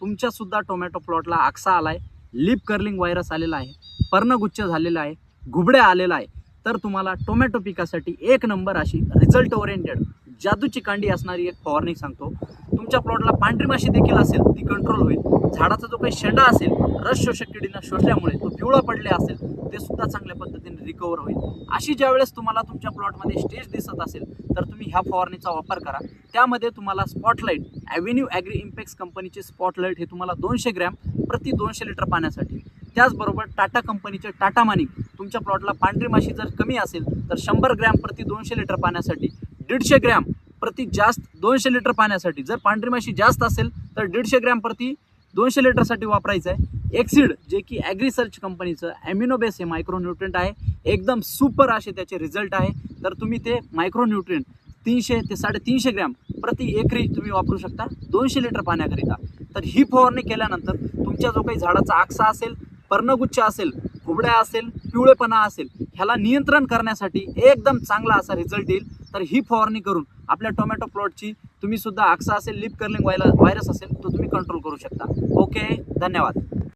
तुमच्या सुद्धा टोमॅटो प्लॉटला आक्सा आलाय, लीफ कर्लिंग व्हायरस आलेला आहे, पर्णगुच्छ झालेला आहे, घुबड्या आलेला आहे, तर तुम्हाला टोमॅटो पिकासाठी एक नंबर अशी रिझल्ट ओरिएंटेड जादूची कांडी असणारी एक फवारणी सांगतो. तुमच्या प्लॉटला पांढरी माशी देखील असेल ती कंट्रोल होईल. झाडाचा जो काही शेंडा असेल रस शोषक किडीनं शोषल्यामुळे तो पिवळा पडले असेल ते सुद्धा चांगल्या पद्धतीने रिकवर होईल. अशी ज्यावेळेस तुम्हाला तुमच्या प्लॉटमध्ये स्टेज दिसत असेल तर तुम्ही ह्या फवारणीचा वापर करा. त्यामध्ये तुम्हाला स्पॉटलाईट ॲव्हेन्यू ॲग्री इम्पॅक्स कंपनीचे स्पॉटलाईट हे तुम्हाला 200 ग्रॅम प्रति 200 लिटर पाण्यासाठी, त्याचबरोबर टाटा कंपनीचे टाटा मानिक तुमच्या प्लॉटला पांढरी माशी जर कमी असेल तर 100 ग्रॅम प्रति 200 लिटर पाण्यासाठी, 150 ग्रॅम प्रति जास्त 200 लिटर पाण्यासाठी, जर पांढरी माशी जास्त असेल तर 150 ग्रॅम प्रति 200 लिटरसाठी वापरायचं आहे. एक्सिड जे की ॲग्री सर्च कंपनीचं ॲमिनोबेस हे मायक्रोन्यूट्रिएंट आहे, एकदम सुपर असे त्याचे रिझल्ट आहे. तर तुम्ही ते मायक्रोन्यूट्रिएंट 300 ते 350 ग्रॅम प्रति एकरी तुम्ही वापरू शकता 200 लिटर पाण्याकरिता. तर ही फवारणी केल्यानंतर तुमच्या जो काही झाडाचा आक्सा असेल, पर्णगुच्छ असेल, घुबड्या असेल, पिवळेपणा असेल, ह्याला नियंत्रण करण्यासाठी एकदम चांगला असा रिझल्ट येईल. तर ही फवारणी करून आपल्या टोमॅटो प्लॉटची तुम्ही सुद्धा आक्सा असेल, लीफ कर्लिंग व्हायरस असेल तो तुम्ही कंट्रोल करू शकता. ओके, धन्यवाद.